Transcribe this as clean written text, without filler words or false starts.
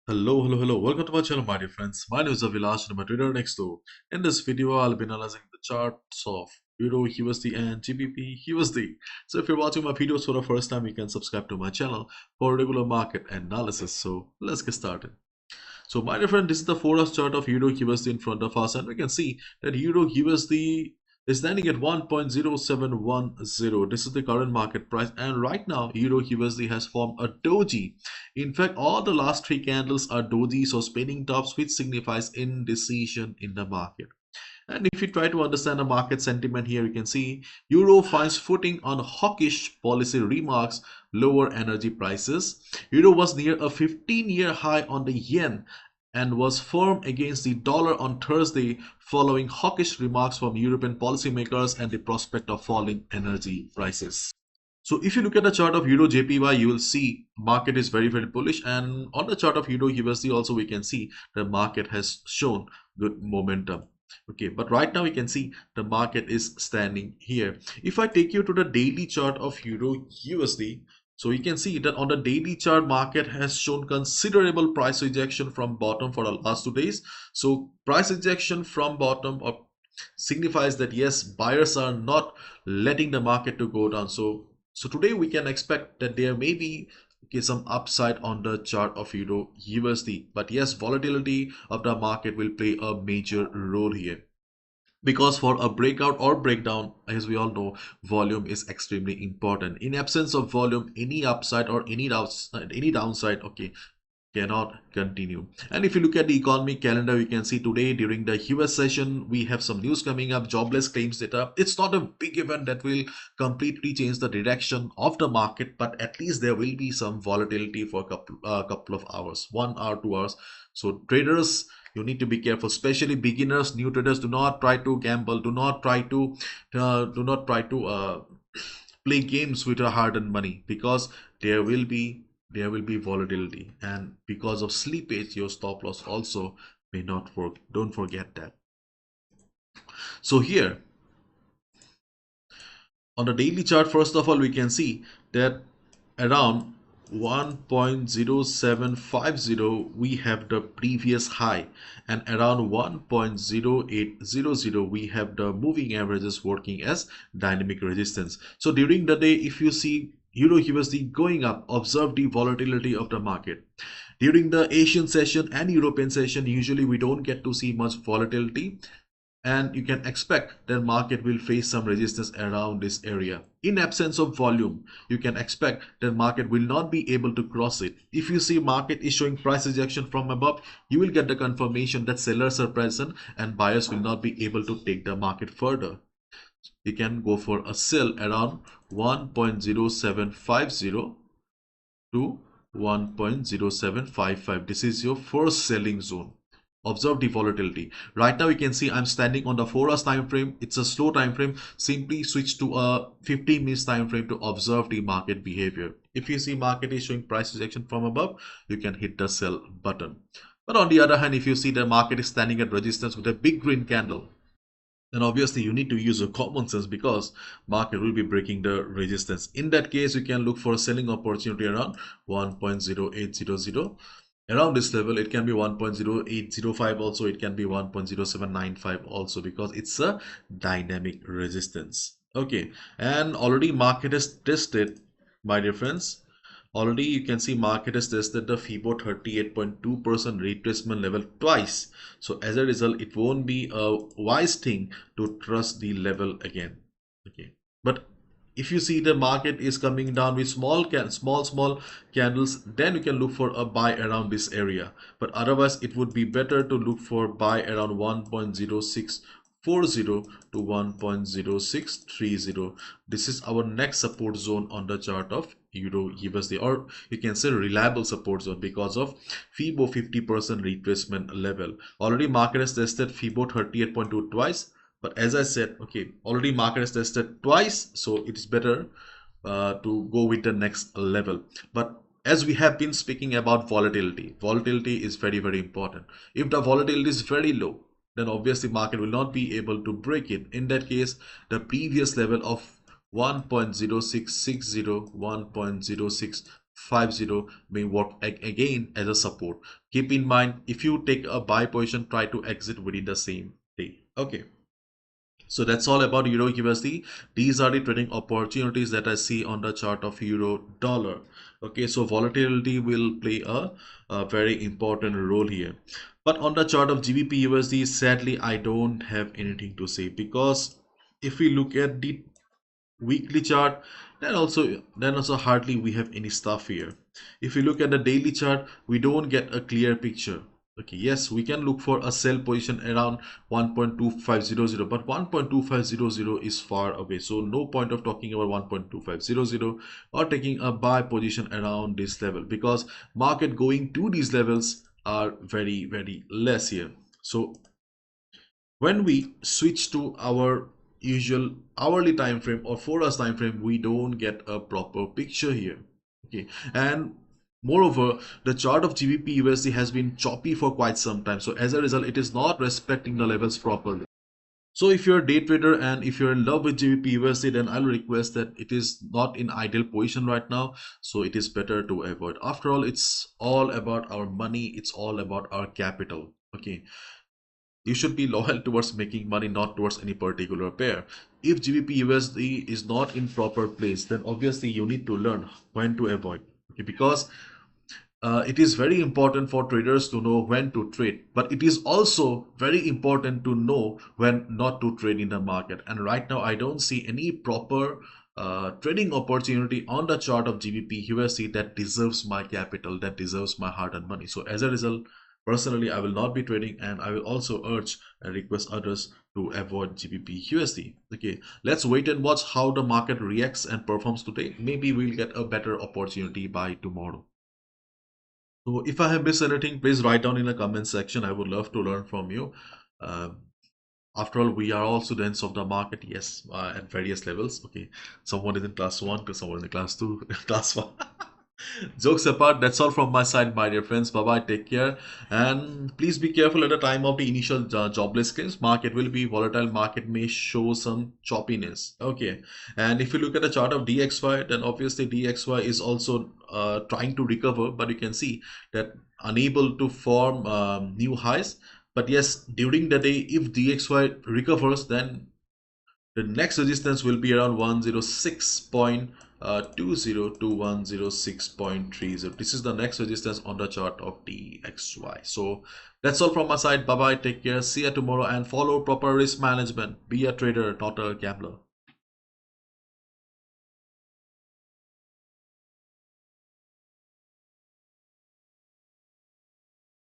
Hello. Welcome to my channel, my dear friends. My name is Avilash and I'm a trader next door. In this video, I'll be analyzing the charts of Euro USD and GBP USD. So if you're watching my videos for the first time, you can subscribe to my channel for regular market analysis. So let's get started. So my dear friend, this is the forex chart of Euro USD in front of us, and we can see that Euro USD is standing at 1.0710. This is the current market price, and right now Euro USD has formed a doji. In fact, all the last three candles are dojis or spinning tops, which signifies indecision in the market. And if you try to understand the market sentiment here, you can see Euro finds footing on hawkish policy remarks, lower energy prices. Euro was near a 15-year high on the yen and was firm against the dollar on Thursday following hawkish remarks from European policymakers and the prospect of falling energy prices. So if you look at the chart of Euro JPY, you will see market is very bullish, and on the chart of Euro USD also we can see the market has shown good momentum. Okay, but right now we can see the market is standing here. If I take you to the daily chart of Euro USD, so you can see that on the daily chart, market has shown considerable price rejection from bottom for the last 2 days. So price rejection from bottom signifies that yes, buyers are not letting the market to go down. So today we can expect that there may be some upside on the chart of Euro USD, but yes, volatility of the market will play a major role here, because for a breakout or breakdown, as we all know, volume is extremely important. In absence of volume, any upside or any downside, okay, cannot continue. And if you look at the economic calendar, you can see today during the US session we have some news coming up, jobless claims data. It's not a big event that will completely change the direction of the market, but at least there will be some volatility for a couple of hours, 1 hour, 2 hours. So traders, you need to be careful, especially beginners, new traders. Do not try to gamble, do not try to play games with your hard-earned money, because there will be volatility, and because of slippage your stop loss also may not work. Don't forget that. So here on the daily chart, first of all, we can see that around 1.0750 we have the previous high, and around 1.0800 we have the moving averages working as dynamic resistance. So during the day, if you see Euro USD going up, observe the volatility of the market. During the Asian session and European session, usually we don't get to see much volatility, and you can expect that market will face some resistance around this area. In absence of volume, you can expect that market will not be able to cross it. If you see market is showing price rejection from above, you will get the confirmation that sellers are present and buyers will not be able to take the market further. You can go for a sell around 1.0750 to 1.0755. This is your first selling zone. Observe the volatility. Right now you can see I'm standing on the 4 hours time frame. It's a slow time frame. Simply switch to a 15 minutes time frame to observe the market behavior. If you see market is showing price rejection from above, you can hit the sell button. But on the other hand, if you see the market is standing at resistance with a big green candle, then obviously you need to use your common sense, because market will be breaking the resistance. In that case, you can look for a selling opportunity around 1.0800. Around this level, it can be 1.0805 also, it can be 1.0795 also, because it's a dynamic resistance. Okay, and already market has tested, my dear friends, already you can see market has tested the FIBO 38.2% retracement level twice. So as a result, it won't be a wise thing to trust the level again. Okay, but if you see the market is coming down with small candles, then you can look for a buy around this area. But otherwise, it would be better to look for buy around 1.0640 to 1.0630. This is our next support zone on the chart of Euro USD, or you can say reliable support zone, because of FIBO 50% retracement level. Already market has tested FIBO 38.2 twice, but as I said, okay, already market has tested twice, so it is better to go with the next level. But as we have been speaking about volatility is very important. If the volatility is very low, then obviously market will not be able to break it. In that case, the previous level of 1.0660, may work again as a support. Keep in mind, if you take a buy position, try to exit within the same day. Okay. So that's all about Euro USD. These are the trading opportunities that I see on the chart of Euro dollar. Okay, so volatility will play a very important role here. But on the chart of GBP USD, sadly, I don't have anything to say, because if we look at the weekly chart, then also hardly we have any stuff here. If we look at the daily chart, we don't get a clear picture. Okay, yes, we can look for a sell position around 1.2500, but 1.2500 is far away, so no point of talking about 1.2500 or taking a buy position around this level, because market going to these levels are very less here. So when we switch to our usual hourly time frame or 4 hours time frame, we don't get a proper picture here. Okay, and moreover, the chart of GBP USD has been choppy for quite some time, so as a result it is not respecting the levels properly. So if you're a day trader and if you're in love with GBP USD, then I'll request that it is not in ideal position right now, so it is better to avoid. After all, it's all about our money, it's all about our capital. Okay, you should be loyal towards making money, not towards any particular pair. If GBP USD is not in proper place, then obviously you need to learn when to avoid. Okay, because it is very important for traders to know when to trade, but it is also very important to know when not to trade in the market. And right now, I don't see any proper trading opportunity on the chart of GBP USD that deserves my capital, that deserves my hard-earned money. So as a result, personally, I will not be trading, and I will also urge and request others to avoid GBP USD. Okay, let's wait and watch how the market reacts and performs today. Maybe we'll get a better opportunity by tomorrow. So if I have missed anything, please write down in the comment section. I would love to learn from you. Um, After all, we are all students of the market, yes, at various levels. Okay, someone is in class 1 to someone in the class 2, class 1. Jokes apart, that's all from my side, my dear friends. Bye bye, take care, and please be careful at the time of the initial jobless claims. Market will be volatile, market may show some choppiness. Okay, and if you look at the chart of DXY, then obviously DXY is also trying to recover, but you can see that unable to form new highs. But yes, during the day, if DXY recovers, then the next resistance will be around 106.20 to 106.30. This is the next resistance on the chart of DXY. So that's all from my side. Bye bye. Take care. See you tomorrow, and follow proper risk management. Be a trader, not a gambler.